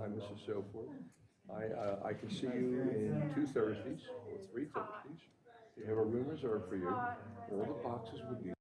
Hi, Mrs. So forth. I can see you in 2 Thursdays or 3 Thursdays. We have a room reserved for you. All the boxes will be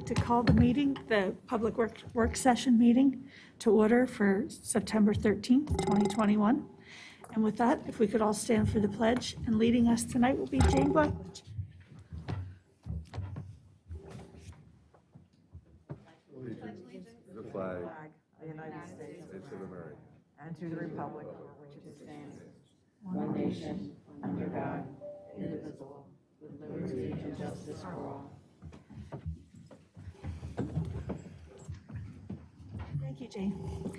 to call the meeting, the public work session meeting, to order for September 13th, 2021. And with that, if we could all stand for the pledge, and leading us tonight will be Jane Blackledge. The flag of the United States of America. and to the republic for which it stands, one nation, under God, indivisible, with liberty and justice for all. Thank you, Jane.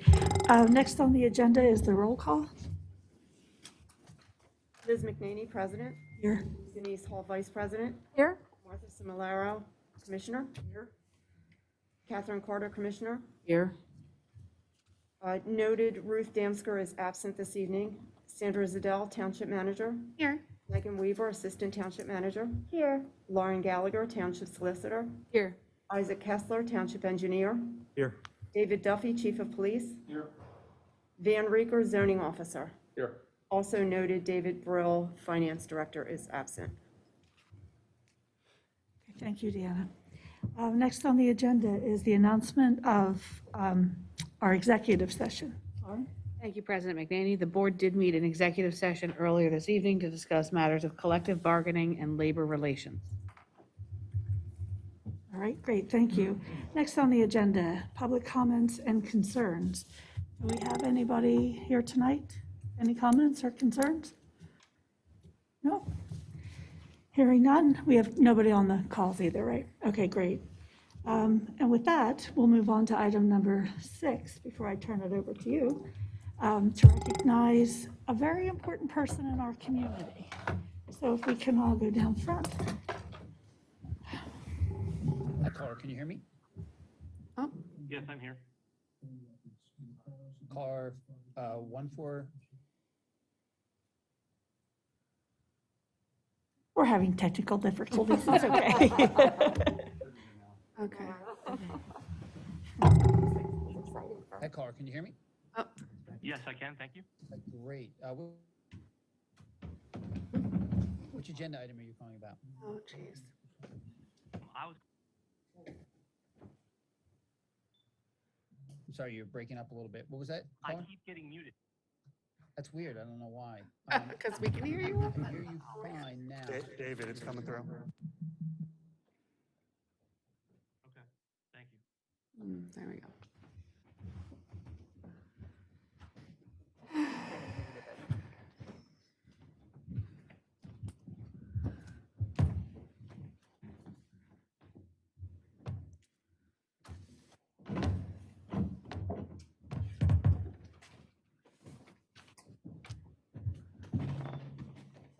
Next on the agenda is the roll call. Liz McNaney, President. Here. Denise Hall, Vice President. Here. Martha Similaro, Commissioner. Here. Catherine Carter, Commissioner. Here. Noted Ruth Damsker is absent this evening. Sandra Zadell, Township Manager. Here. Megan Weaver, Assistant Township Manager. Here. Lauren Gallagher, Township Solicitor. Here. Isaac Kessler, Township Engineer. Here. David Duffy, Chief of Police. Here. Van Reeker, Zoning Officer. Here. Also noted David Brill, Finance Director, is absent. Thank you, Deanna. Next on the agenda is the announcement of our executive session. Lauren? Thank you, President McNaney. The board did meet in executive session earlier this evening to discuss matters of collective bargaining and labor relations. All right, great, thank you. Next on the agenda, public comments and concerns. Do we have anybody here tonight? Any comments or concerns? No? Hearing none, we have nobody on the calls either, right? Okay, great. And with that, we'll move on to item number 6 before I turn it over to you, to recognize a very important person in our community. So if we can all go down front. Hi, caller, can you hear me? Oh, Yes, I'm here. Caller 14. We're having technical difficulties, it's okay. okay. Hi, caller, can you hear me? Oh, Yes, I can. Thank you. Great. Which agenda item are you calling about? oh, jeez. I'm sorry, you're breaking up a little bit. What was that, I caller? keep getting muted. That's weird. I don't know why. Because we can hear you. I can hear you fine now. David, it's coming through. Okay. Thank you. There we go.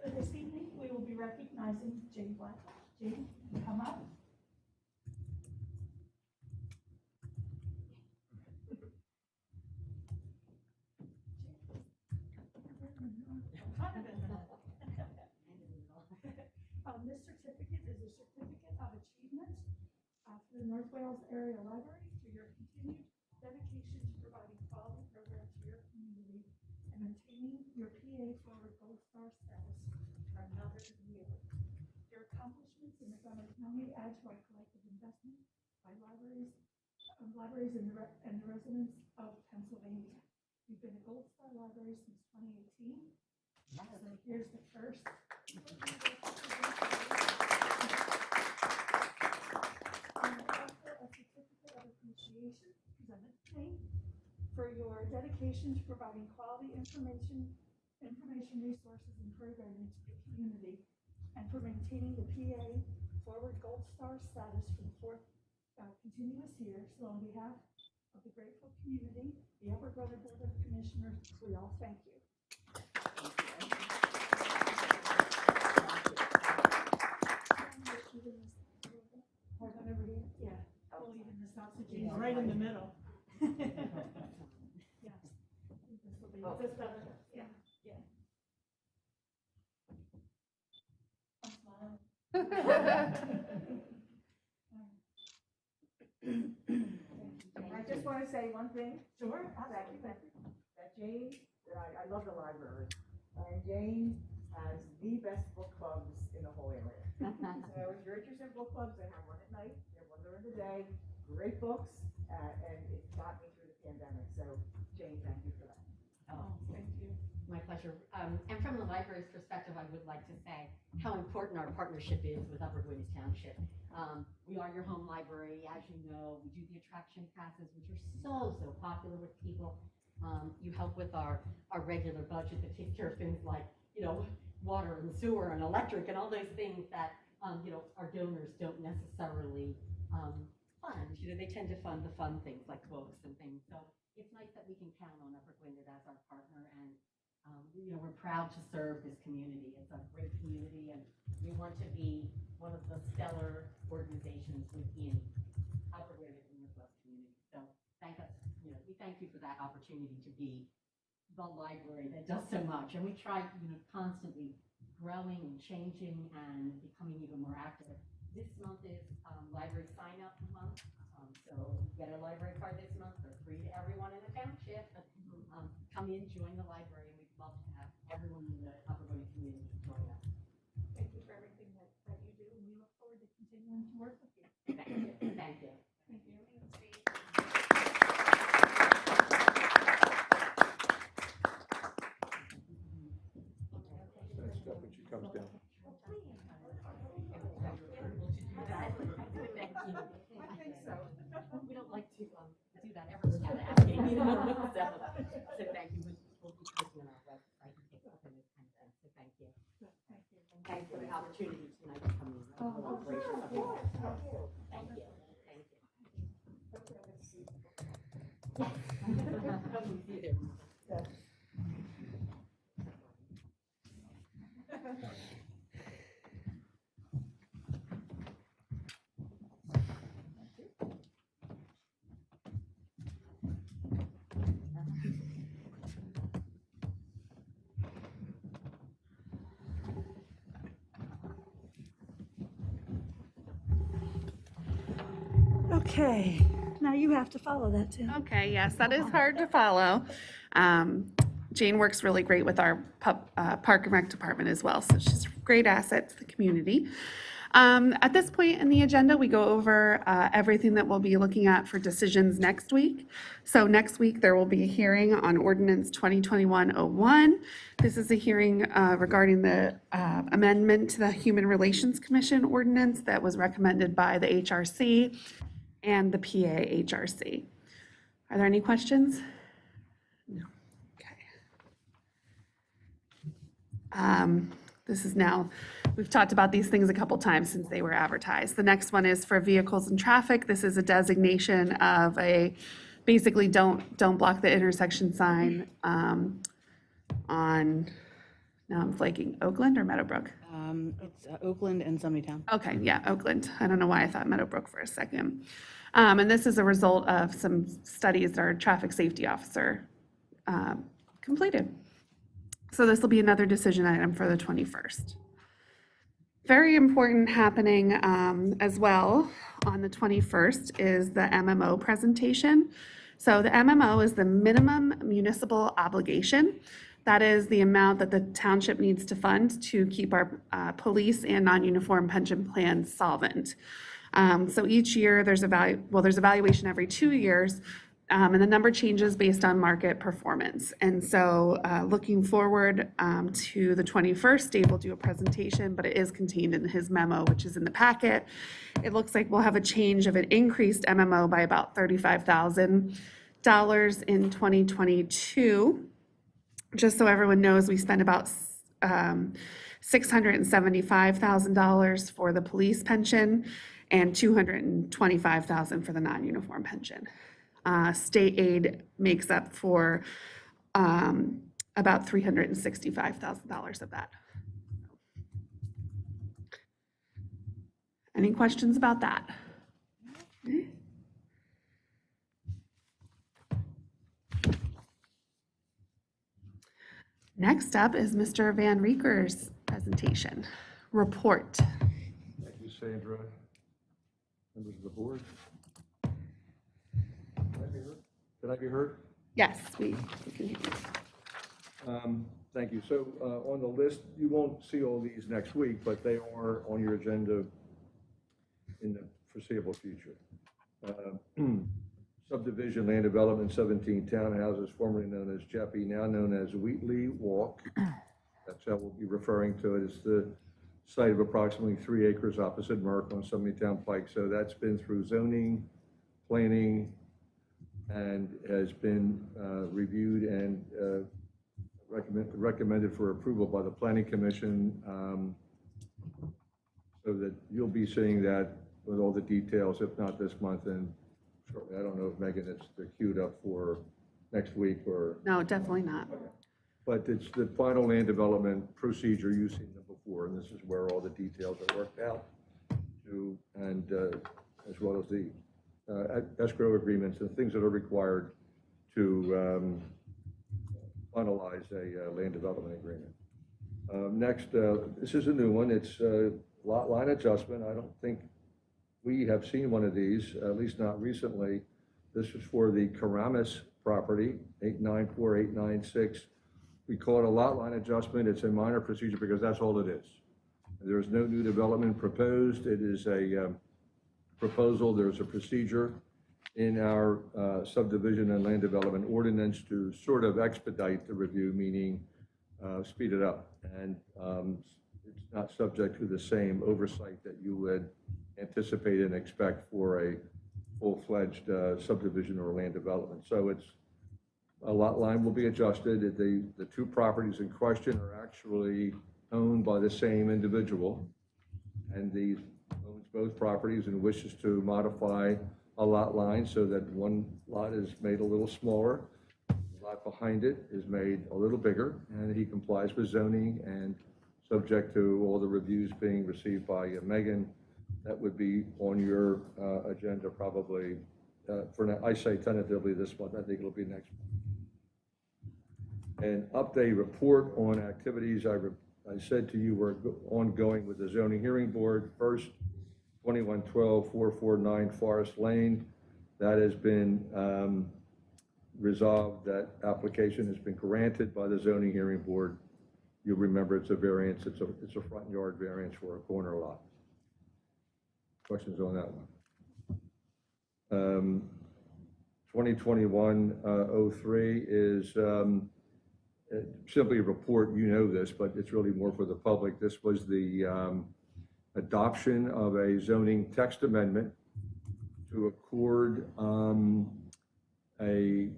So this evening, we will be recognizing Jane Black. Jane, come up. This certificate is a certificate of achievement for the North Wales Area Library for your continued dedication to providing quality programs to your community and maintaining your PA Forward Gold Star status for another year. Your accomplishments in Montgomery County add to our collective investment by libraries and the residents of Pennsylvania. We've been a Gold Star Library since 2018. So here's the first. A certificate of appreciation presented to me for your dedication to providing quality information resources and programming to the community, and for maintaining the PA Forward Gold Star status for the 4th continuous year. So on behalf of the grateful community, the Upper Brother Board of Commissioners, we all thank you. Hold on over here. Yeah, we'll leave in the sausages right in the middle. Yes. This will be just better. Yeah, yeah. I'm smiling. I just want to say one thing. Sure. That Jane, I love the library. And Jane has the best book clubs in the whole area. So if you're interested in book clubs, they have one at night, they have one during the day. And from the library's perspective, I would like to say how important our partnership is with Upper Gwynedd Township. We are your home library, as you know. We do the attraction passes, which are so popular with people. You help with our regular budget that takes care of things like, water and sewer and electric and all those things that, our donors don't necessarily fund. They tend to fund the fun things like books and things. So it's nice that we can count on Upper Gwynedd as our partner, and we're proud to serve this community. It's a great community, and we want to be one of the stellar organizations within Upper Gwynedd and Northwest community. So we thank you for that opportunity to be the library that does so much, and we try, constantly growing and changing and becoming even more active. This month is library sign-up month, so you get a library card this month. They're free to everyone in the township. Come in, join the library, and we'd love to have everyone in the Upper Gwynedd community join us. Thank you for everything that you do, and we look forward to continuing to work with you. Thank you. Thank you. Thank you. That's stuff when she comes down. I think so. We don't like to do that every step asking. So thank you. We'll be posting on our website and take up in this kind of thing. So thank you. Thank you. Thanks for the opportunity tonight to come in. Really gracious of you. Thank you. Thank you. Yes. We'll see you there. Okay, now you have to follow that, Tim. Okay, yes, that is hard to follow. Jane works really great with our Park and Rec department as well, so she's a great asset to the community. At this point in the agenda, we go over everything that we'll be looking at for decisions next week. So next week, there will be a hearing on ordinance 2021-01. This is a hearing regarding the amendment to the Human Relations Commission ordinance that was recommended by the HRC and the PA-HRC. Are there any questions? No. Okay. This is now, we've talked about these things a couple times since they were advertised. The next one is for vehicles and traffic. This is a designation of basically don't block the intersection sign on, now I'm flaking, Oakland or Meadowbrook? It's Oakland and Town. Okay, yeah, Oakland. I don't know why I thought Meadowbrook for a second. And this is a result of some studies that our traffic safety officer completed. So this will be another decision item for the 21st. Very important happening as well on the 21st is the MMO presentation. So the MMO is the minimum municipal obligation. That is the amount that the township needs to fund to keep our police and non-uniform pension plans solvent. So each year there's evaluation every 2 years, and the number changes based on market performance. And so looking forward to the 21st, Dave will do a presentation, but it is contained in his memo, which is in the packet. It looks like we'll have a change of an increased MMO by about $35,000 in 2022. Just so everyone knows, we spent about $675,000 for the police pension and $225,000 for the non-uniform pension. State aid makes up for about $365,000 of that. Any questions about that? Okay. Next up is Mr. Van Reeker's presentation, report. Thank you, Sandra. Members of the board. Can I be heard? Can I be heard? Yes, we can hear you. Thank you. So on the list, you won't see all these next week, but they are on your agenda in the foreseeable future. Subdivision land development, 17 townhouses, formerly known as Jeppy, now known as Wheatley Walk, That's how we'll be referring to it. It's the site of approximately 3 acres opposite Merck on Town Pike. So that's been through zoning, planning, and has been reviewed and recommended for approval by the Planning Commission, so that you'll be seeing that with all the details, if not this month, and shortly. I don't know if Megan, it's queued up for next week or. No, definitely not. But it's the final land development procedure. You've seen them before, and this is where all the details are worked out to, and as well as the escrow agreements and things that are required to finalize a land development agreement. Next, this is a new one. It's lot line adjustment. I don't think we have seen one of these, at least not recently. This is for the Karamis property, 894896. We call it a lot line adjustment. It's a minor procedure because that's all it is. There's no new development proposed. It is a proposal. There's a procedure in our subdivision and land development ordinance to sort of expedite the review, meaning speed it up. And it's not subject to the same oversight that you would anticipate and expect for a full-fledged subdivision or land development. So it's a lot line will be adjusted. The two properties in question are actually owned by the same individual, and he owns both properties and wishes to modify a lot line so that one lot is made a little smaller, the lot behind it is made a little bigger, and he complies with zoning and subject to all the reviews being received by Megan. That would be on your agenda probably for now. I say tentatively this month. I think it'll be next month. An update report on activities I said to you were ongoing with the zoning hearing board. First, 2112-449 Forest Lane. That has been resolved. That application has been granted by the zoning hearing board. You'll remember it's a variance. It's a front yard variance for a corner lot. Questions on that one? 2021-03 is simply a report. You know this, but it's really more for the public. This was the adoption of a zoning text amendment to accord a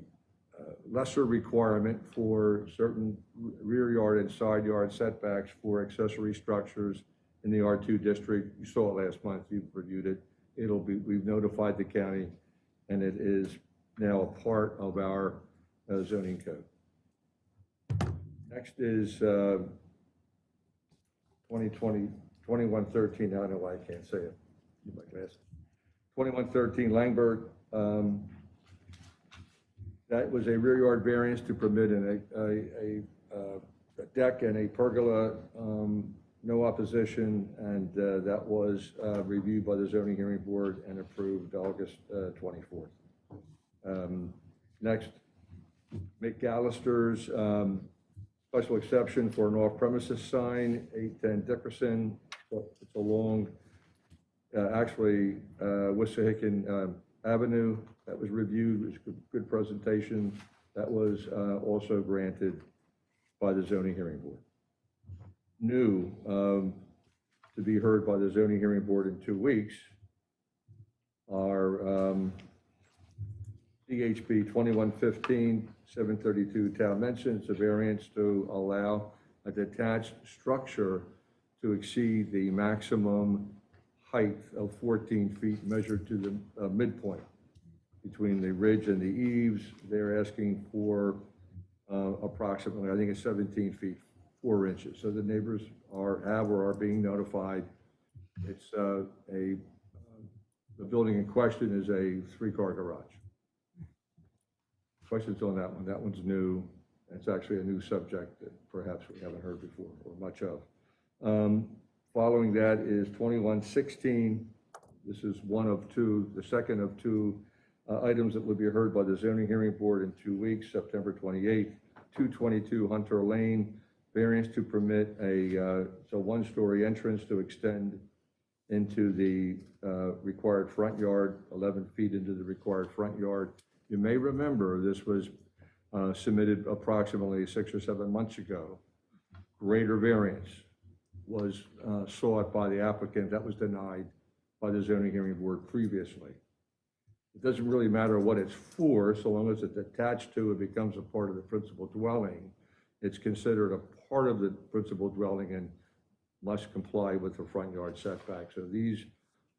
lesser requirement for certain rear yard and side yard setbacks for accessory structures in the R2 district. You saw it last month. You've reviewed it. We've notified the county, and it is now a part of our zoning code. Next is 2113. I don't know why I can't say it. Need my glasses. 2113 Langbert. That was a rear yard variance to permit a deck and a pergola. No opposition, and that was reviewed by the zoning hearing board and approved August 24th. Next, McAllister's special exception for an off-premises sign, 810 Dickerson. It's along, actually, Wissahickon Avenue. That was reviewed. It was a good presentation. That was also granted by the zoning hearing board. New to be heard by the zoning hearing board in 2 weeks are DHB 2115-732 Town Mention. It's a variance to allow a detached structure to exceed the maximum height of 14 feet measured to the midpoint between the ridge and the eaves. They're asking for approximately, I think it's 17 feet, 4 inches. So the neighbors are being notified. It's the building in question is a 3-car garage. Questions on that one? That one's new. It's actually a new subject that perhaps we haven't heard before or much of. Following that is 2116. This is one of two, the second of two items that will be heard by the zoning hearing board in 2 weeks, September 28th. 222 Hunter Lane, variance to permit a 1-story entrance to extend into the required front yard, 11 feet into the required front yard. You may remember this was submitted approximately 6 or 7 months ago greater variance was sought by the applicant. That was denied by the zoning hearing board previously. It doesn't really matter what it's for, so long as it's attached to, it becomes a part of the principal dwelling. It's considered a part of the principal dwelling and must comply with the front yard setback. So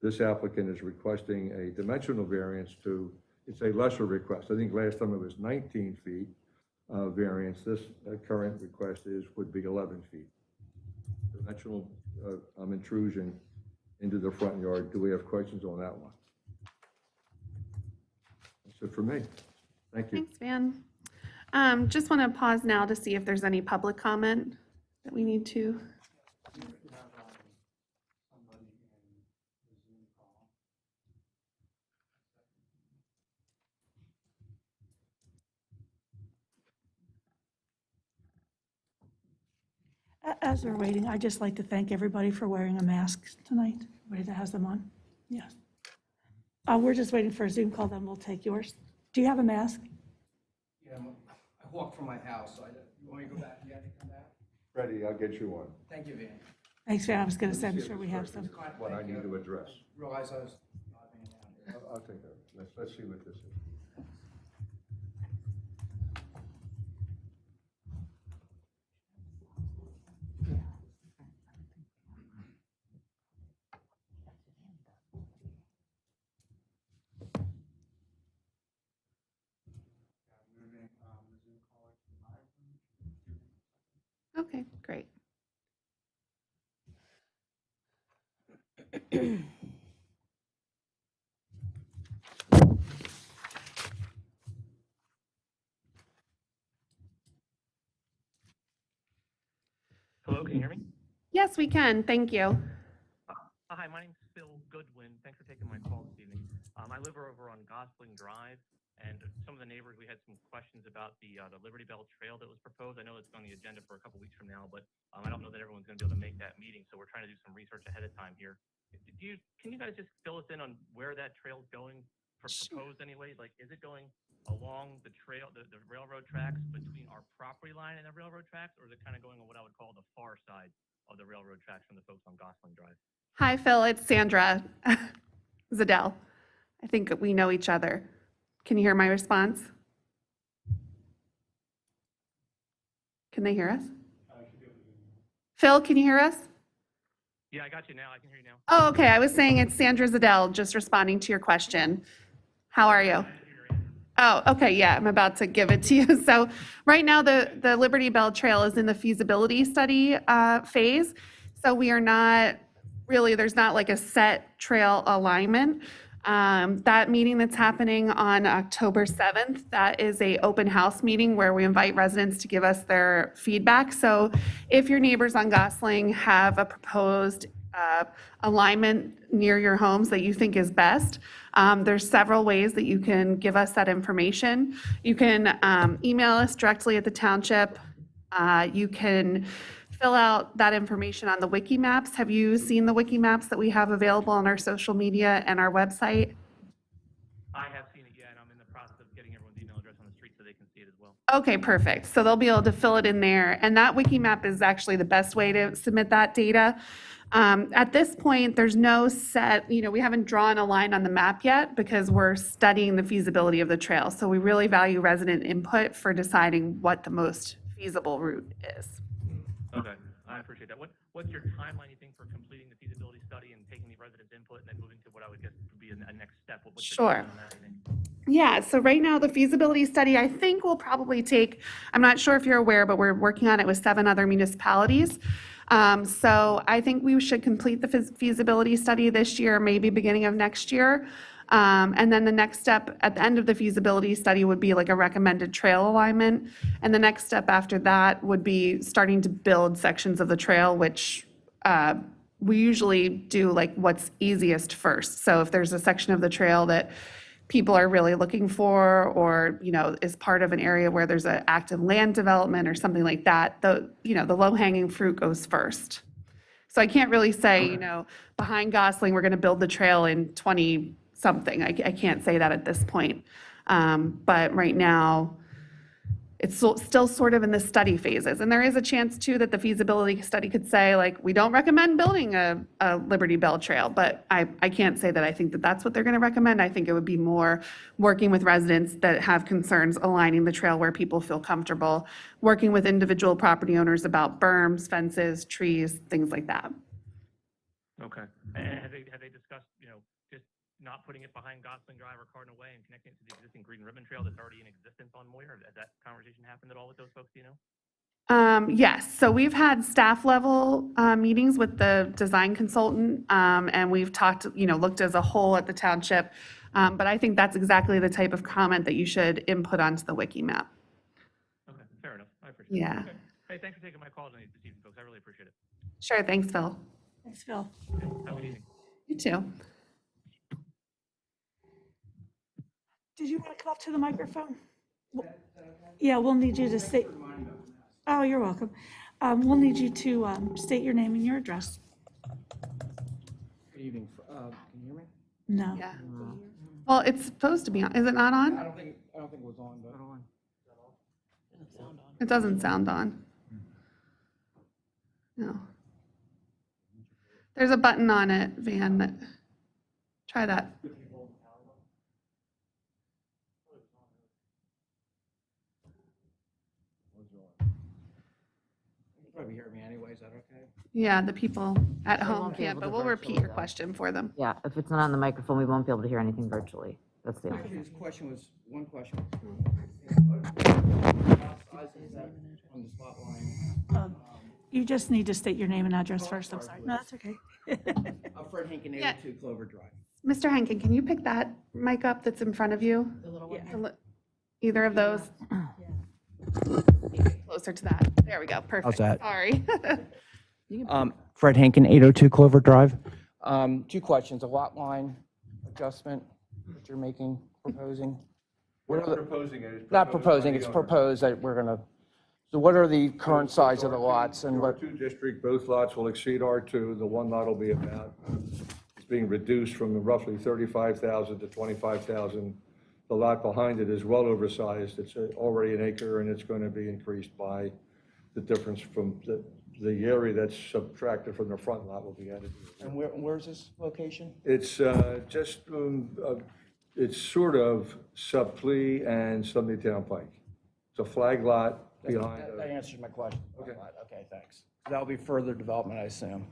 this applicant is requesting a dimensional variance to, it's a lesser request. I think last time it was 19 feet variance. This current request would be 11 feet. Dimensional intrusion into the front yard. Do we have questions on that one? That's it for me. Thank you. Thanks, Van. Just want to pause now to see if there's any public comment that we need to. As we're waiting, I'd just like to thank everybody for wearing a mask tonight, everybody that has them on. Yes. We're just waiting for a Zoom call, then we'll take yours. Do you have a mask? Yeah, I walked from my house, so you want me to go back again and come back? Freddie, I'll get you one. Thank you, Van. Thanks, Van. I was going to say, I'm sure we have some. What I need to address. Realize I was not being down here. I'll take that. Let's see what this is. Moving the Zoom caller to my room. Okay, great. Hello, can you hear me? Yes, we can. Thank you. Hi, my name's Phil Goodwin. Thanks for taking my call this evening. I live over on Gosling Drive, and some of the neighbors, we had some questions about the Liberty Bell Trail that was proposed. I know it's on the agenda for a couple weeks from now, but I don't know that everyone's going to be able to make that meeting, so we're trying to do some research ahead of time here. Can you guys just fill us in on where that trail's going, proposed anyway? Like, is it going along the trail, the railroad tracks between our property line and the railroad tracks, or is it kind of going on what I would call the far side of the railroad tracks from the folks on Gosling Drive? Hi, Phil. It's Sandra Zadell. I think we know each other. Can you hear my response? Can they hear us? Phil, can you hear us? Yeah, I got you now. I can hear you now. Oh, okay. I was saying it's Sandra Zadell, just responding to your question. How are you? Oh, okay. Yeah, I'm about to give it to you. So right now, the Liberty Bell Trail is in the feasibility study phase. So we are not really, there's not like a set trail alignment. That meeting that's happening on October 7th, that is a open house meeting where we invite residents to give us their feedback. So if your neighbors on Gosling have a proposed alignment near your homes that you think is best, there's several ways that you can give us that information. You can email us directly at the township. You can fill out that information on the wiki maps. Have you seen the wiki maps that we have available on our social media and our website? I have seen it, yeah, and I'm in the process of getting everyone's email address on the street so they can see it as well. Okay, perfect. So they'll be able to fill it in there. And that wiki map is actually the best way to submit that data. At this point, there's no set, we haven't drawn a line on the map yet because we're studying the feasibility of the trail. So we really value resident input for deciding what the most feasible route is. Okay, I appreciate that. What's your timeline, you think, for completing the feasibility study and taking the residents' input and then moving to what I would guess would be a next step? What's your Sure. timeline on that, you think? Yeah, so right now, the feasibility study, I think will probably take, I'm not sure if you're aware, but we're working on it with 7 other municipalities. So I think we should complete the feasibility study this year, maybe beginning of next year. And then the next step at the end of the feasibility study would be like a recommended trail alignment. And the next step after that would be starting to build sections of the trail, which we usually do like what's easiest first. So if there's a section of the trail that people are really looking for, or, is part of an area where there's an active land development or something like that, the low-hanging fruit goes first. So I can't really say, behind Gosling, we're going to build the trail in 20-something. I can't say that at this point. But right now, it's still sort of in the study phases. And there is a chance too that the feasibility study could say like, we don't recommend building a Liberty Bell Trail, but I can't say that I think that that's what they're going to recommend. I think it would be more working with residents that have concerns, aligning the trail where people feel comfortable, working with individual property owners about berms, fences, trees, things like that. Okay. And have they discussed, just not putting it behind Gosling Drive or Cardinal Way and connecting it to the existing Green Ribbon Trail that's already in existence on Moyer? Has that conversation happened at all with those folks, do you know? Yes, so we've had staff level meetings with the design consultant, and we've talked, looked as a whole at the township. But I think that's exactly the type of comment that you should input onto the wiki map. Okay, fair enough. I appreciate it. Yeah. Okay. Hey, thanks for taking my call tonight this evening, folks. I really appreciate it. Sure, thanks, Phil. Thanks, Phil. Okay, have a good evening. You too. Did you want to come up to the microphone? Yeah, we'll need you to state. Oh, you're welcome. We'll need you to state your name and your address. Good evening. Can you hear me? No. Yeah. Well, it's supposed to be on. Is it not I on? don't think it was on, but. It doesn't sound on. No. There's a button on it, Van, that, try that. You probably hear me anyway, is that okay? Yeah, the people at They home won't be can't, able but to we'll repeat virtually, your though. question for them. Yeah, if it's not on the microphone, we won't be able to hear anything virtually. That's the only Actually, thing. this question was, one question. On the spot line. You just need to state your name and address first. I'm sorry. No, that's okay. I'm Fred Hinkin, Yeah. 82 Clover Drive. Mr. Henkin, can you pick that mic up that's in front of you? The little Yeah. one. Either of those? Closer to that. There we go. Perfect. that? Sorry. Fred Hinkin, 802 Clover Drive. Two questions, a lot line adjustment that you're proposing. We're What not are the- proposing it. It's Not proposed proposing, by it's the owner. proposed that we're gonna, so what are the current size of the R2 lots and what? R2 district, both lots will exceed R2. The one lot will be about, it's being reduced from roughly 35,000 to 25,000. The lot behind it is well oversized. It's already an acre and it's going to be increased by the difference from the area that's subtracted from the front lot will be added. And where's this location? It's just, it's sort of Suppley and Sunday Town Pike. It's a flag lot behind. That answers my question. Okay. Okay, thanks. That'll be further development, I assume.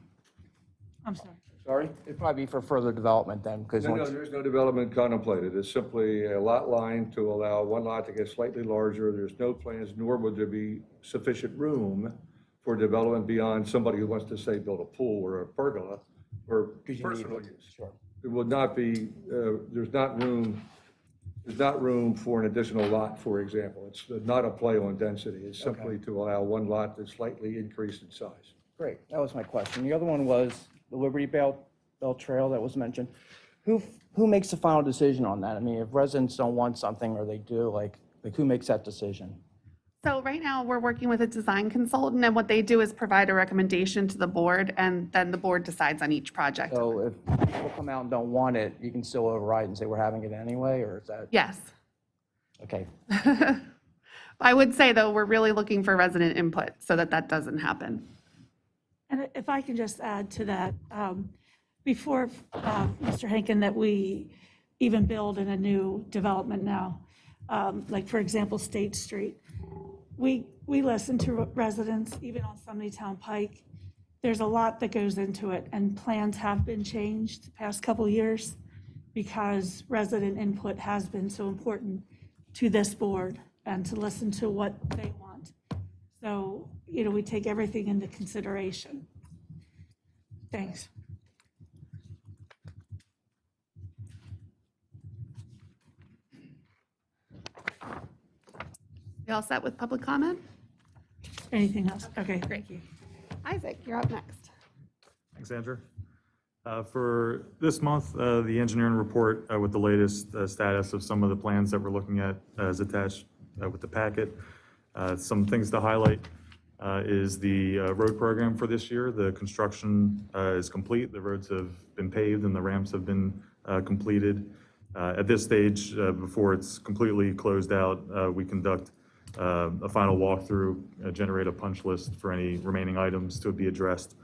I'm sorry. Sorry? It'd probably be for further development then, because No, once. there's no development contemplated. It's simply a lot line to allow one lot to get slightly larger. There's no plans, nor would there be sufficient room for development beyond somebody who wants to, say, build a pool or a pergola or 'Cause you need personal it. use. Sure. It would not be, there's not room for an additional lot, for example. It's not a play on density. It's simply to allow one lot that's slightly increased in size. Great, that was my question. The other one was the Liberty Bell Trail that was mentioned. Who makes the final decision on that? I mean, if residents don't want something or they do, like who makes that decision? So right now, we're working with a design consultant, and what they do is provide a recommendation to the board, and then the board decides on each project. So if people come out and don't want it, you can still override and say we're having it anyway, or is that? Yes. Okay, I would say, though, we're really looking for resident input so that that doesn't happen. And if I can just add to that, before, Mr. Hankin, that we even build in a new development now, like for example, State Street, we listen to residents, even on Sunday Town Pike. There's a lot that goes into it, and plans have been changed the past couple of years because resident input has been so important to this board and to listen to what they want. So, we take everything into consideration. Thanks. You all set with public comment? Anything else? Okay, Great. thank you. Isaac, you're up next. Thanks, Andrew. For this month, the engineering report with the latest status of some of the plans that we're looking at is attached with the packet. Some things to highlight is the road program for this year. The construction is complete. The roads have been paved and the ramps have been completed. At this stage, before it's completely closed out, we conduct a final walkthrough, generate a punch list for any remaining items to be addressed,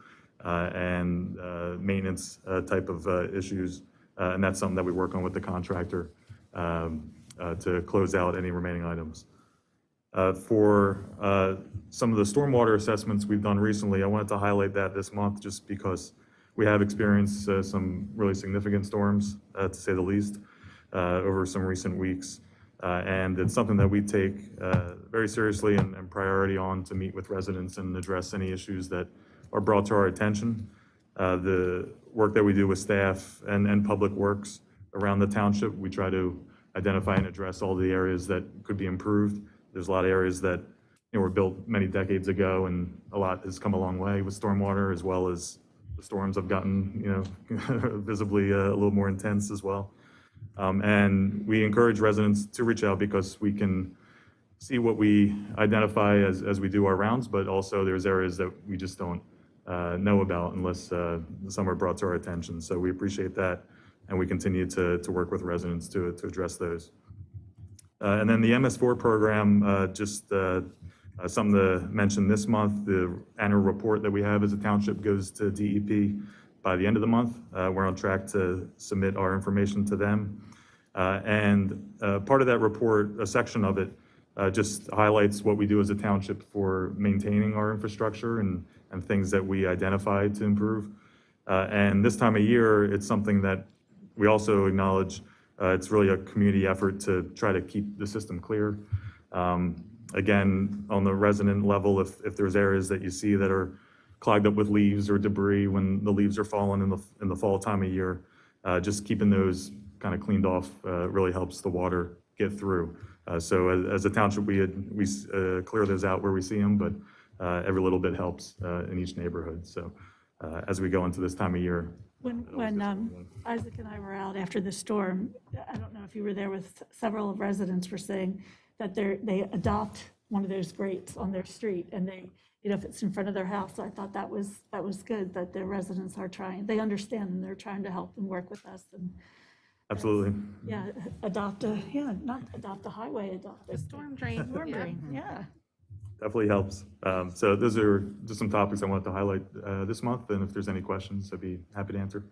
and maintenance type of issues. And that's something that we work on with the contractor to close out any remaining items. For some of the stormwater assessments we've done recently, I wanted to highlight that this month just because we have experienced some really significant storms, to say the least, over some recent weeks. And it's something that we take very seriously and priority on to meet with residents and address any issues that are brought to our attention. The work that we do with staff and public works around the township, we try to identify and address all the areas that could be improved. There's a lot of areas that were built many decades ago, and a lot has come a long way with stormwater, as well as the storms have gotten visibly a little more intense as well. And we encourage residents to reach out because we can see what we identify as we do our rounds, but also there's areas that we just don't know about unless some are brought to our attention. So we appreciate that, and we continue to work with residents to address those. And then the MS4 program, just something to mention this month, the annual report that we have as a township goes to DEP by the end of the month. We're on track to submit our information to them. And part of that report, a section of it, just highlights what we do as a township for maintaining our infrastructure and things that we identify to improve. And this time of year, it's something that we also acknowledge. It's really a community effort to try to keep the system clear. Again, on the resident level, if there's areas that you see that are clogged up with leaves or debris when the leaves are falling in the fall time of year, just keeping those kind of cleaned off really helps the water get through. So as a township, we clear those out where we see them, but every little bit helps in each neighborhood. So as we go into this time of year. When Isaac and I were out after the storm, I don't know if you were there, with several of residents were saying that they adopt one of those grates on their street, and they, if it's in front of their house. So I thought that was good, that their residents are trying, they understand, and they're trying to help and work with us. And absolutely. yeah, not adopt a highway, adopt a Storm drain. storm drain, yeah. Definitely helps. So those are just some topics I wanted to highlight this month, and if there's any questions, I'd be happy to answer.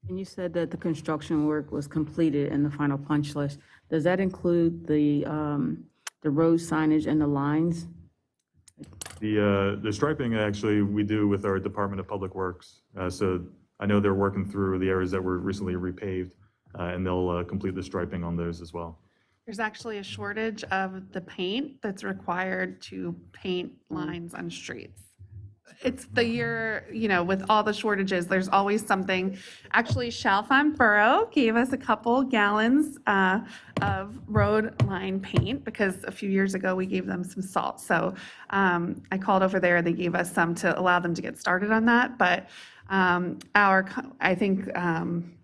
And you said that the construction work was completed in the final punch list. Does that include the road signage and the lines? The striping, actually, we do with our Department of Public Works. So I know they're working through the areas that were recently repaved, and they'll complete the striping on those as well. There's actually a shortage of the paint that's required to paint lines on streets. It's the year, with all the shortages, there's always something. Actually, Chalfont Borough gave us a couple gallons of road line paint because a few years ago we gave them some salt. So I called over there, they gave us some to allow them to get started on that. But I think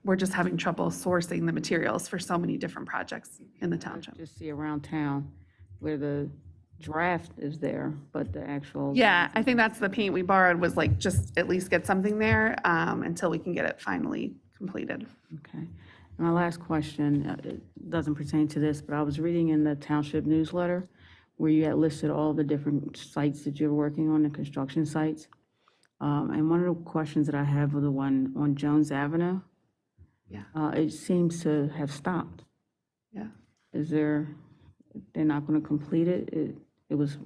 we're just having trouble sourcing the materials for so many different projects in the township. Just see around town where the draft is there, but the actual. Yeah, I think that's the paint we borrowed, was like, just at least get something there until we can get it finally completed. Okay. And my last question, it doesn't pertain to this, but I was reading in the township newsletter where you had listed all the different sites that you're working on, the construction sites. And one of the questions that I have was the one on Jones Avenue. Yeah. It seems to have stopped. Yeah. They're not going to complete it? It was.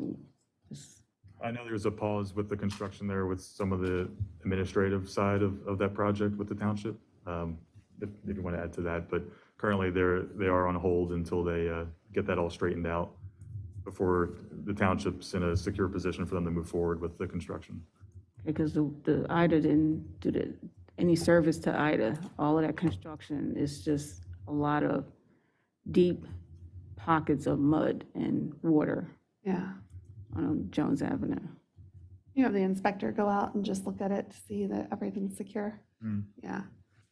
I know there's a pause with the construction there with some of the administrative side of that project with the township. If you want to add to that, but currently they are on hold until they get that all straightened out before the township's in a secure position for them to move forward with the construction. Because the IDA didn't do any service to IDA. All of that construction is just a lot of deep pockets of mud and water. Yeah. On Jones Avenue. You have the inspector go out and just look at it to see that everything's secure. Yeah.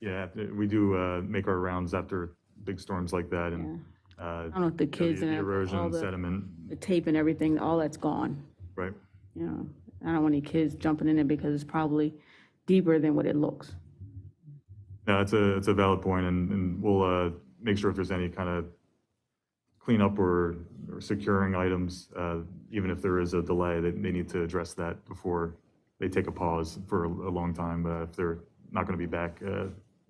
Yeah, we do make our rounds after big storms like that, and I don't know if the kids the and erosion all and sediment. the tape and everything, all that's gone. Right. I don't want any kids jumping in it because it's probably deeper than what it looks. No, it's a valid point, and we'll make sure if there's any kind of cleanup or securing items, even if there is a delay, they need to address that before they take a pause for a long time, if they're not going to be back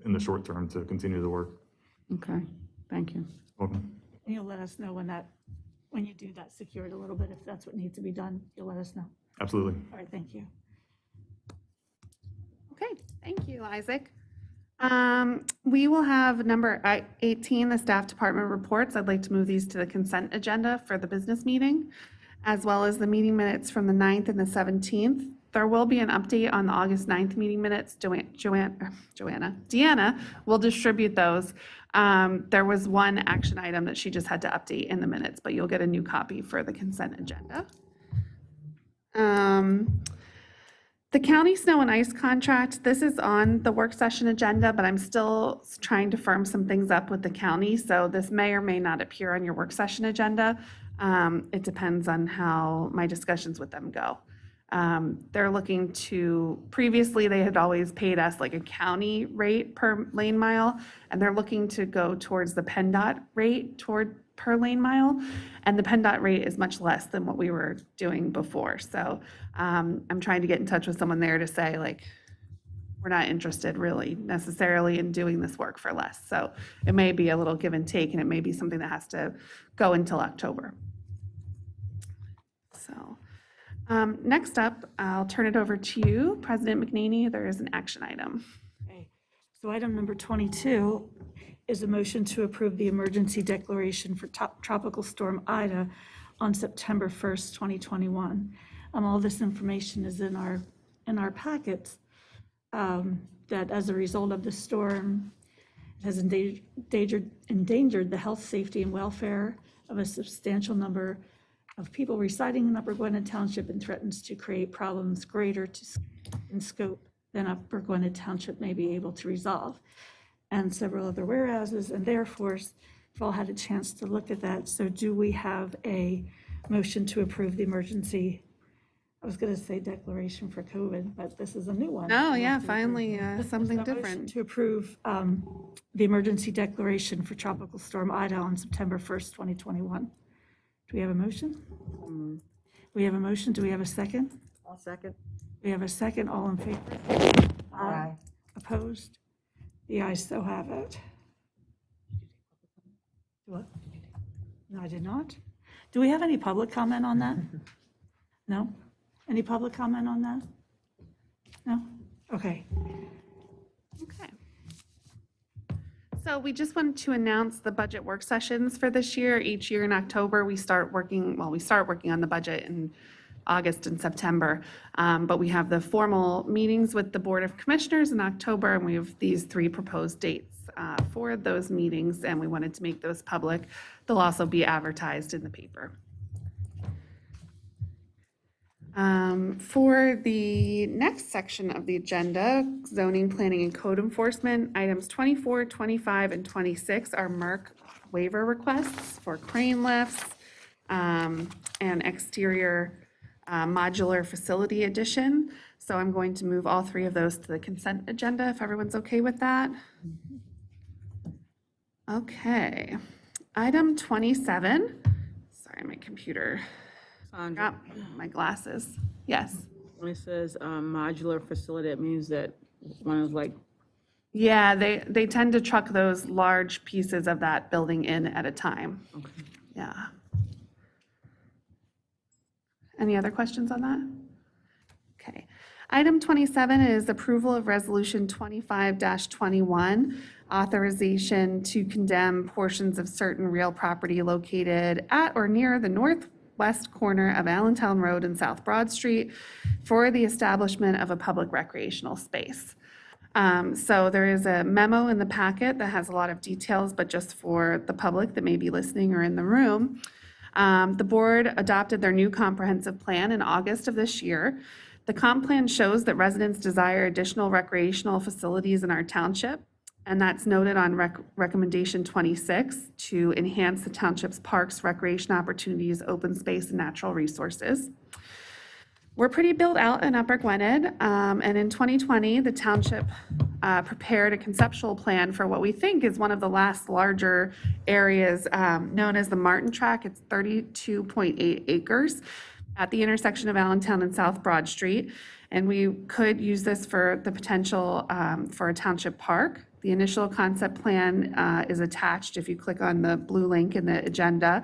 in the short term to continue the work. Okay, thank you. Welcome. And you'll let us know when you do that, secure it a little bit, if that's what needs to be done, you'll let us know. Absolutely. All right, thank you. Okay, thank you, Isaac. We will have number 18, the staff department reports. I'd like to move these to the consent agenda for the business meeting, as well as the meeting minutes from the 9th and the 17th. There will be an update on the August 9th meeting minutes. Deanna will distribute those. There was one action item that she just had to update in the minutes, but you'll get a new copy for the consent agenda. The county snow and ice contract, this is on the work session agenda, but I'm still trying to firm some things up with the county, so this may or may not appear on your work session agenda. It depends on how my discussions with them go. They're looking to, previously they had always paid us like a county rate per lane mile, and they're looking to go towards the PennDOT rate per lane mile, and the PennDOT rate is much less than what we were doing before. So I'm trying to get in touch with someone there to say, like, we're not interested really necessarily in doing this work for less. So it may be a little give and take, and it may be something that has to go until October. So next up, I'll turn it over to you, President McNaney. There is an action item. Okay, so item number 22 is a motion to approve the emergency declaration for Tropical Storm Ida on September 1st, 2021. All this information is in our packets, that as a result of the storm, it has endangered the health, safety, and welfare of a substantial number of people residing in Upper Gwynedd Township and threatens to create problems greater in scope than Upper Gwynedd Township may be able to resolve. And several other whereases, and therefore, we've all had a chance to look at that. So do we have a motion to approve the emergency, I was going to say declaration for COVID, but this is a new one. Oh, yeah, finally, something So a motion different. to approve the emergency declaration for Tropical Storm Ida on September 1st, 2021. Do we have a motion? We have a motion. Do we have a second? I'll second. We have a second. All in favor? Aye. Opposed? The ayes so have it. What? No, I did not. Do we have any public comment on that? No? Any public comment on that? No? Okay. Okay. So we just wanted to announce the budget work sessions for this year. Each year in October, we start working on the budget in August and September. But we have the formal meetings with the Board of Commissioners in October, and we have these 3 proposed dates for those meetings, and we wanted to make those public. They'll also be advertised in the paper. For the next section of the agenda, zoning, planning, and code enforcement, items 24, 25, and 26 are MERC waiver requests for crane lifts and exterior modular facility addition. So I'm going to move all 3 of those to the consent agenda, if everyone's okay with that. Okay. Item 27. Sorry, my computer got my glasses. Yes. When it says modular facility, it means that one is like, Yeah, they tend to truck those large pieces of that building in at a time. okay. Yeah. Any other questions on that? Okay. Item 27 is approval of Resolution 25-21, authorization to condemn portions of certain real property located at or near the northwest corner of Allentown Road and South Broad Street for the establishment of a public recreational space. So there is a memo in the packet that has a lot of details, but just for the public that may be listening or in the room. The board adopted their new comprehensive plan in August of this year. The comp plan shows that residents desire additional recreational facilities in our township, and that's noted on recommendation 26 to enhance the township's parks, recreation opportunities, open space, and natural resources. We're pretty built out in Upper Gwynedd, and in 2020, the township prepared a conceptual plan for what we think is one of the last larger areas known as the Martin Track. It's 32.8 acres at the intersection of Allentown and South Broad Street. And we could use this for the potential for a township park. The initial concept plan is attached if you click on the blue link in the agenda.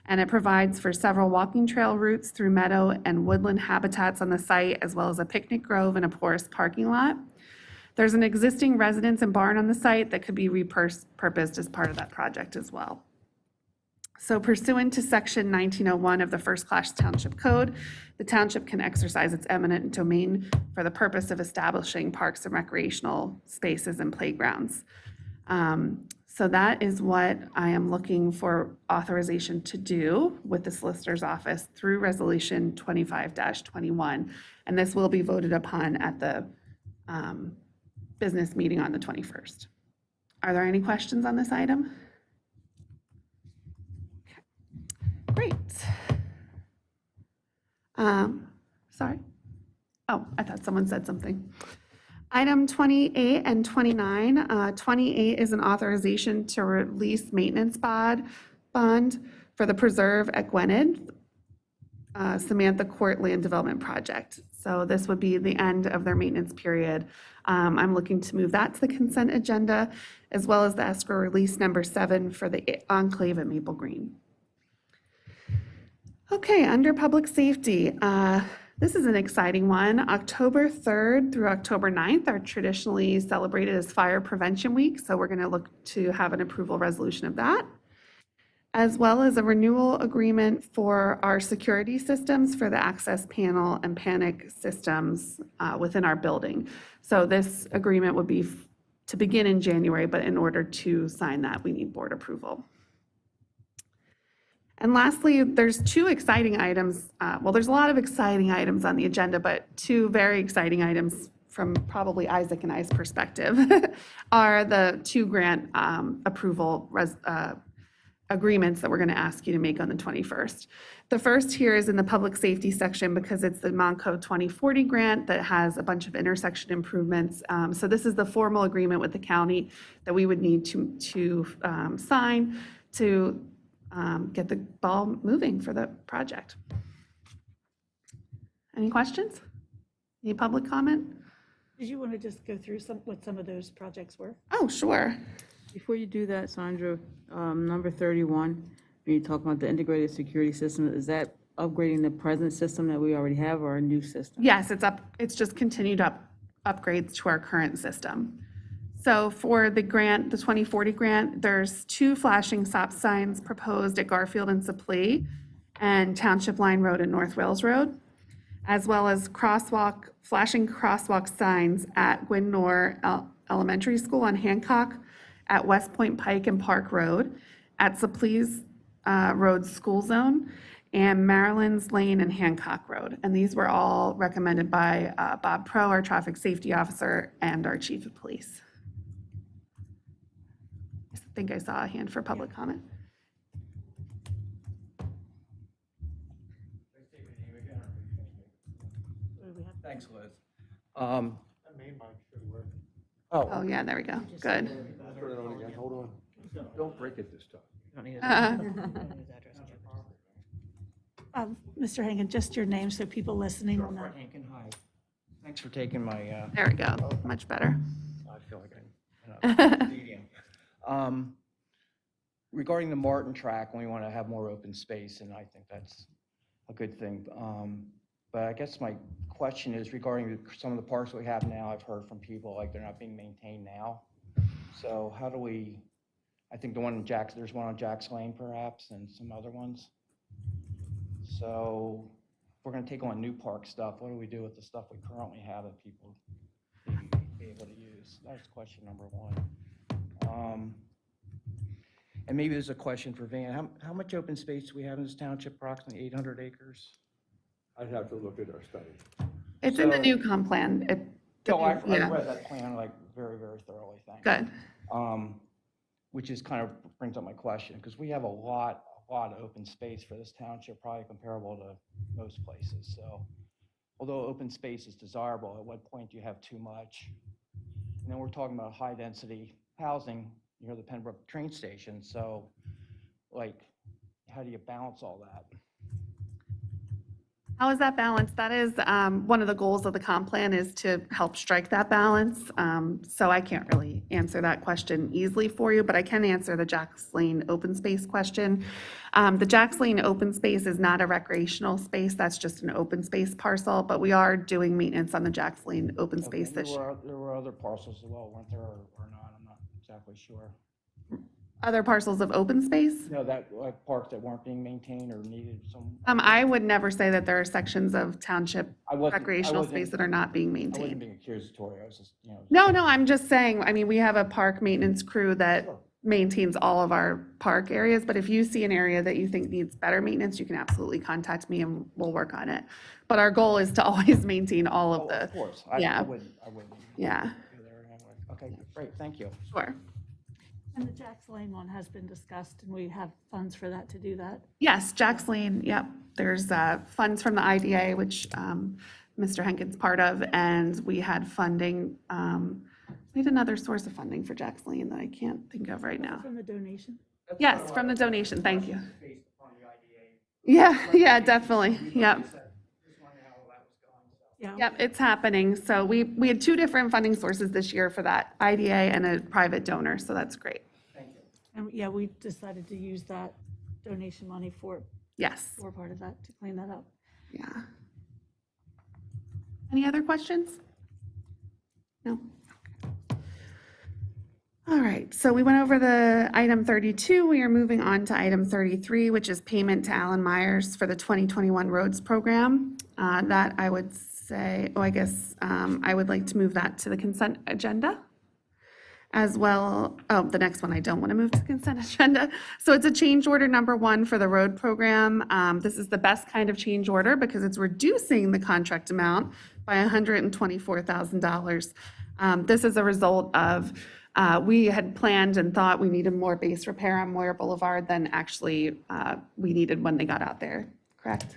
And it provides for several walking trail routes through meadow and woodland habitats on the site, as well as a picnic grove and a porous parking lot. There's an existing residence and barn on the site that could be repurposed as part of that project as well. So pursuant to Section 1901 of the First Class Township Code, the township can exercise its eminent domain for the purpose of establishing parks and recreational spaces and playgrounds. So that is what I am looking for authorization to do with the Solicitor's Office through Resolution 25-21. And this will be voted upon at the business meeting on the 21st. Are there any questions on this item? Great. Sorry. Oh, I thought someone said something. Item 28 and 29. 28 is an authorization to release maintenance bond for the preserve at Gwynedd, Samantha Court Land Development Project. So this would be the end of their maintenance period. I'm looking to move that to the consent agenda, as well as the escrow release number 7 for the enclave at Maple Green. Okay, under public safety, this is an exciting one. October 3rd through October 9th are traditionally celebrated as Fire Prevention Week, so we're going to look to have an approval resolution of that, as well as a renewal agreement for our security systems for the access panel and panic systems within our building. So this agreement would be to begin in January, but in order to sign that, we need board approval. And lastly, there's two exciting items. Well, there's a lot of exciting items on the agenda, but two very exciting items from probably Isaac and I's perspective are the 2 grant approval agreements that we're going to ask you to make on the 21st. The first here is in the public safety section because it's the Monco 2040 grant that has a bunch of intersection improvements. So this is the formal agreement with the county that we would need to sign to get the ball moving for the project. Any questions? Any public comment? Did you want to just go through what some of those projects were? Oh, sure. Before you do that, Sandra, number 31, when you talk about the integrated security system, is that upgrading the present system that we already have or a new system? Yes, it's just continued upgrades to our current system. So for the grant, the 2040 grant, there's 2 flashing stop signs proposed at Garfield and Supplee and Township Line Road and North Wales Road, as well as flashing crosswalk signs at Gwynedd Elementary School on Hancock, at West Point Pike and Park Road, at Supplee's Road School Zone, and Maryland's Lane and Hancock Road. And these were all recommended by Bob Pro, our traffic safety officer, and our chief of police. I think I saw a hand for public comment. Thanks, Liz. Oh, yeah, there we go. Good. Turn it on again, hold on. Don't break it this time. Mr. Hankin, just your name so people listening will know. Brett Hankin, hi. Thanks for taking my, There we go. Much better. I feel like I'm medium. Regarding the Martin track, we want to have more open space, and I think that's a good thing. But I guess my question is regarding some of the parks we have now. I've heard from people like they're not being maintained now. So how do we, I think the one in there's one on Jack's Lane perhaps, and some other ones. So if we're going to take on new park stuff, what do we do with the stuff we currently have that people be able to use? That's question number 1. And maybe there's a question for Van. How much open space do we have in this township? Approximately 800 acres? I'd have to look at our study. It's in the new comp plan. I read that plan like very, very thoroughly, thanks. Good. Which is kind of brings up my question, because we have a lot of open space for this township, probably comparable to most places. So although open space is desirable, at what point do you have too much? And then we're talking about high-density housing near the Pembroke train station. So, like, how do you balance all that? How is that balanced? That is one of the goals of the comp plan is to help strike that balance. So I can't really answer that question easily for you, but I can answer the Jacks Lane open space question. The Jacks Lane open space is not a recreational space. That's just an open space parcel, but we are doing maintenance on the Jacks Lane open space Okay, this year. there were other parcels as well, weren't there, or not? I'm not exactly sure. Other parcels of open space? No, that, like, parks that weren't being maintained or needed some. I would never say that there are sections of township I wasn't- recreational space that are not being I wasn't maintained. being accusatory, I was just, you know. No, I'm just saying, I mean, we have a park maintenance crew that Sure. maintains all of our park areas, but if you see an area that you think needs better maintenance, you can absolutely contact me and we'll work on it. But our goal is to always maintain all Oh, of the, of course, yeah. I wouldn't. Yeah. do there anyway. Okay, great, thank you. Sure. And the Jacks Lane one has been discussed, and we have funds for that to do that. Yes, Jacks Lane, yep. There's funds from the IDA, which Mr. Henkin's part of, and we had funding. We had another source of funding for Jacks Lane that I can't think of right now. From the donation. Yes, from the donation, thank you. Yeah, definitely, yep. Yeah. Yep, it's happening. So we had two different funding sources this year for that, IDA and a private donor, so that's great. And yeah, we decided to use that donation money for Yes, part of that, to clean that up. yeah. Any other questions? No? All right, so we went over the item 32. We are moving on to item 33, which is payment to Allen Myers for the 2021 roads program. That I would say, I guess I would like to move that to the consent agenda as well. Oh, the next one I don't want to move to the consent agenda. So it's a change order number 1 for the road program. This is the best kind of change order because it's reducing the contract amount by $124,000. This is a result of we had planned and thought we needed more base repair on Moyer Boulevard than actually we needed when they got out there, correct?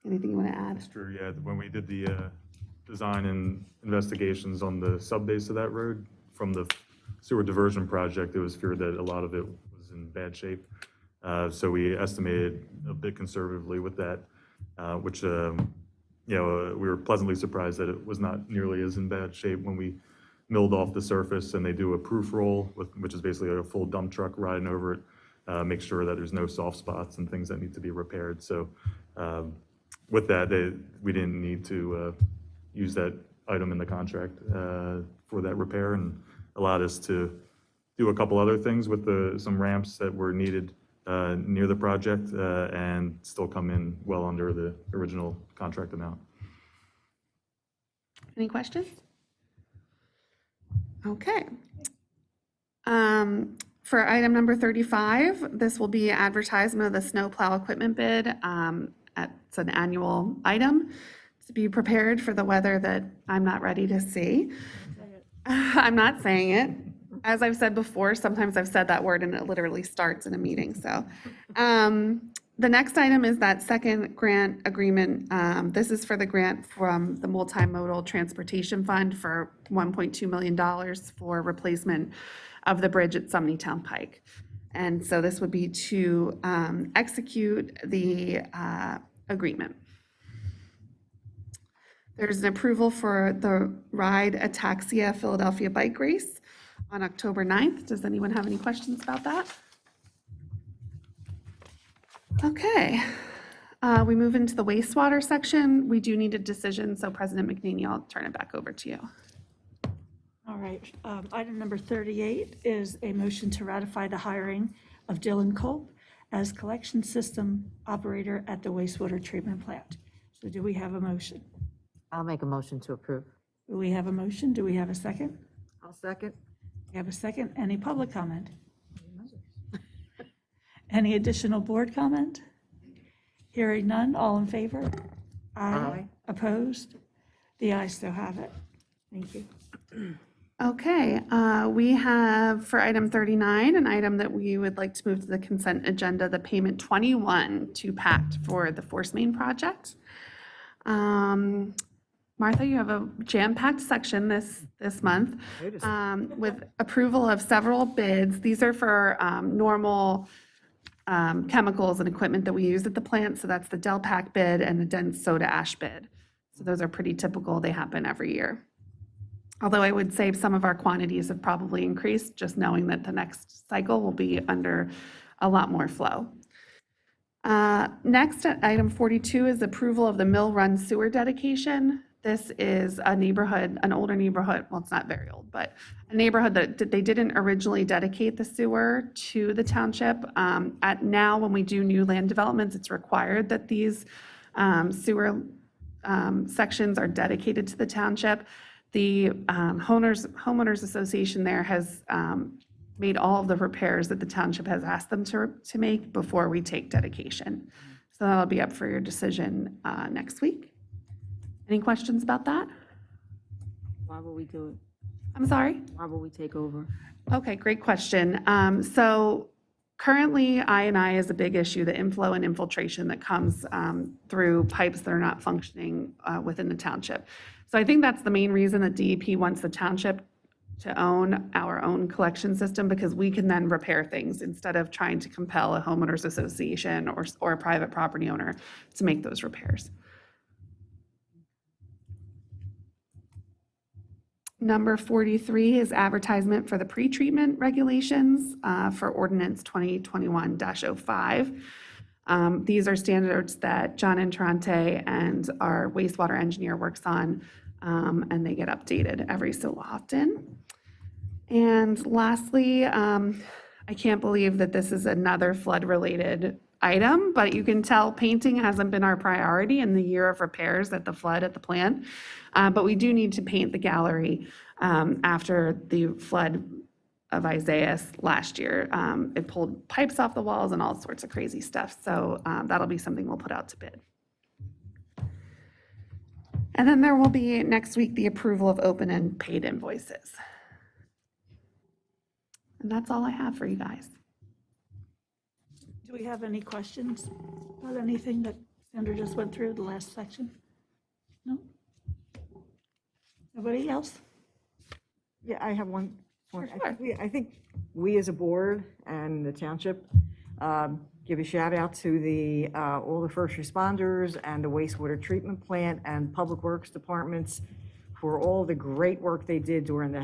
Anything you want to add? That's true, yeah. When we did the design and investigations on the subbase of that road from the sewer diversion project, it was feared that a lot of it was in bad shape. So we estimated a bit conservatively with that, which, we were pleasantly surprised that it was not nearly as in bad shape when we milled off the surface and they do a proof roll, which is basically a full dump truck riding over it, make sure that there's no soft spots and things that need to be repaired. So with that, we didn't need to use that item in the contract for that repair, and allowed us to do a couple other things with some ramps that were needed near the project and still come in well under the original contract amount. Any questions? Okay. For item number 35, this will be advertisement of the snowplow equipment bid. It's an annual item to be prepared for the weather that I'm not ready to see. I'm not saying it. As I've said before, sometimes I've said that word and it literally starts in a meeting, so. The next item is that second grant agreement. This is for the grant from the Multimodal Transportation Fund for $1.2 million for replacement of the bridge at Sumneytown Pike. And so this would be to execute the agreement. There's an approval for the Ride Ataxia Philadelphia Bike Race on October 9th. Does anyone have any questions about that? Okay, we move into the wastewater section. We do need a decision, so President McNaney, I'll turn it back over to you. All right, item number 38 is a motion to ratify the hiring of Dylan Culp as collection system operator at the wastewater treatment plant. So do we have a motion? I'll make a motion to approve. Do we have a motion? Do we have a second? I'll second. We have a second. Any public comment? Any additional board comment? Hearing none, all in favor? Aye. Opposed? The ayes still have it. Thank you. Okay, we have for item 39, an item that we would like to move to the consent agenda, the payment 21 to PACT for the Force Main project. Martha, you have a jam-packed section this month with approval of several bids. These are for normal chemicals and equipment that we use at the plant. So that's the Delpac bid and the dense soda ash bid. So those are pretty typical. They happen every year. Although I would say some of our quantities have probably increased, just knowing that the next cycle will be under a lot more flow. Next, item 42 is approval of the Mill Run sewer dedication. This is a neighborhood, an older neighborhood, well, it's not very old, but a neighborhood that they didn't originally dedicate the sewer to the township. At now, when we do new land developments, it's required that these sewer sections are dedicated to the township. The homeowners association there has made all of the repairs that the township has asked them to make before we take dedication. So that'll be up for your decision next week. Any questions about that? Why will we do it? I'm sorry? Why will we take over? Okay, great question. So currently, I&I is a big issue, the inflow and infiltration that comes through pipes that are not functioning within the township. So I think that's the main reason that DEP wants the township to own our own collection system, because we can then repair things instead of trying to compel a homeowners association or a private property owner to make those repairs. Number 43 is advertisement for the pretreatment regulations for ordinance 2021-05. These are standards that John Entrante and our wastewater engineer works on, and they get updated every so often. And lastly, I can't believe that this is another flood-related item, but you can tell painting hasn't been our priority in the year of repairs at the flood at the plant. But we do need to paint the gallery after the flood of Isaiah last year. It pulled pipes off the walls and all sorts of crazy stuff. So that'll be something we'll put out to bid. And then there will be next week the approval of open and paid invoices. And that's all I have for you guys. Do we have any questions about anything that Sandra just went through, the last section? No? Nobody else? Yeah, I have one point. Sure. I think we as a board and the township give a shout out to all the first responders and the wastewater treatment plant and public works departments for all the great work they did during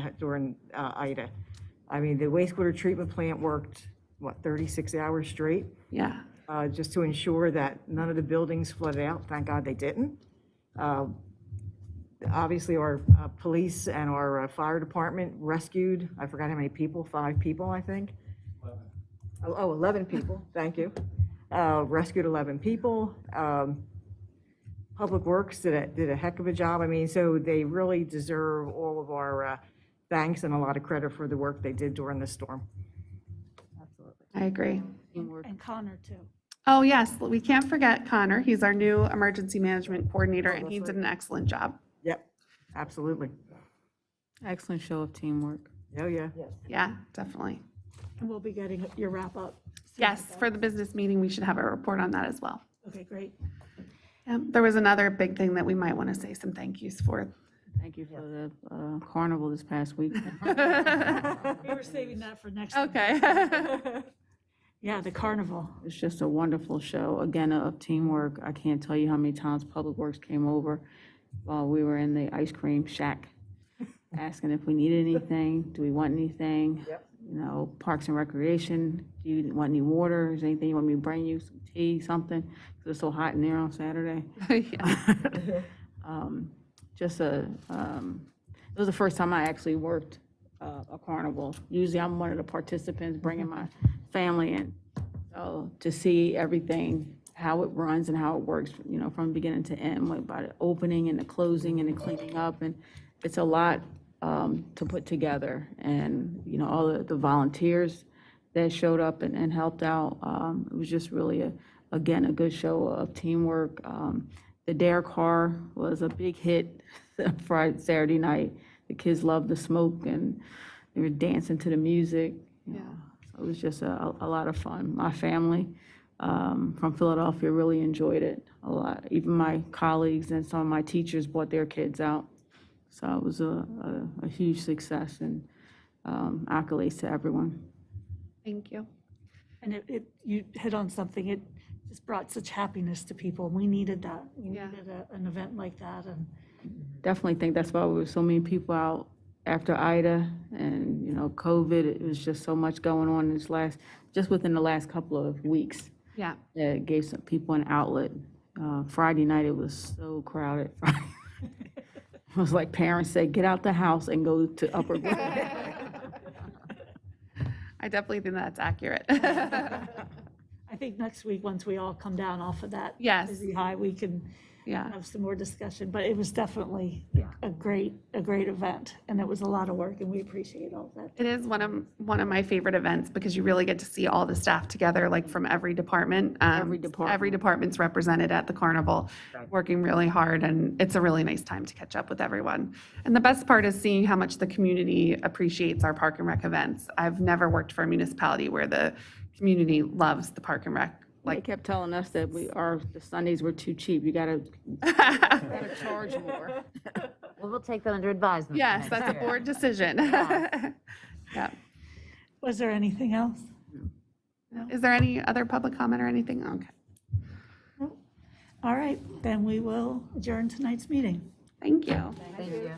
Ida. I mean, the wastewater treatment plant worked, 36 hours straight? Yeah. Just to ensure that none of the buildings flooded out. Thank God they didn't. Obviously, our police and our fire department rescued, I forgot how many people, 5 people, I think. 11 people, thank you. Rescued 11 people. Public Works did a heck of a job. I mean, so they really deserve all of our thanks and a lot of credit for the work they did during the storm. Absolutely. I agree. And Connor, too. Oh, yes, we can't forget Connor. He's our new emergency management coordinator, and he did an excellent job. Yep, absolutely. Excellent show of teamwork. Oh, yeah. Yeah, definitely. And we'll be getting your wrap-up. soon, Yes, okay? for the business meeting, we should have a report on that as well. Okay, great. There was another big thing that we might want to say some thank yous for. Thank you for the carnival this past week. We were saving that for next week. Okay. Yeah, the carnival. It's just a wonderful show, again, of teamwork. I can't tell you how many times Public Works came over while we were in the ice cream shack, asking if we needed anything, do we want anything? Yep. You know, Parks and Recreation, do you want any water? Is there anything you want me to bring you, some tea, something? Because it's so hot in there on Saturday. Yeah. It was the first time I actually worked a carnival. Usually I'm one of the participants bringing my family in. So to see everything, how it runs and how it works, you know, from beginning to end, like by the opening and the closing and the cleaning up, and it's a lot to put together. And, you know, all the volunteers that showed up and helped out, it was just really, again, a good show of teamwork. The Dare car was a big hit Saturday night. The kids loved the smoke and they were dancing to the music. You know. So it was just a lot of fun. My family from Philadelphia really enjoyed it a lot. Even my colleagues and some of my teachers brought their kids out. So it was a huge success, and accolades to everyone. Thank you. And you hit on something, it just brought such happiness to people. We needed that. We Yeah. needed an event like that, and Definitely think that's why there were so many people out after Ida and, COVID. It was just so much going on just within the last couple of weeks. Yeah. It gave some people an outlet. Friday night, it was so crowded. It was like parents said, get out the house and go to Upper Gwynedd. I definitely think that's accurate. I think next week, once we all come down off of that Yes. busy high, we can Yeah. have some more discussion. But it was definitely a great event, and it was a lot of work, and we appreciate all that. It is one of my favorite events because you really get to see all the staff together, like from every department. Every department. Every department's represented at the carnival, working really hard, and it's a really nice time to catch up with everyone. And the best part is seeing how much the community appreciates our Park and Rec events. I've never worked for a municipality where the community loves the Park and Rec. They kept telling us that the Sundays were too cheap. You gotta charge more. Well, we'll take that under advisement. Yes, that's a board decision. Yeah. Was there anything else? Is there any other public comment or anything? Okay. All right, then we will adjourn tonight's meeting. Thank you. Thank you.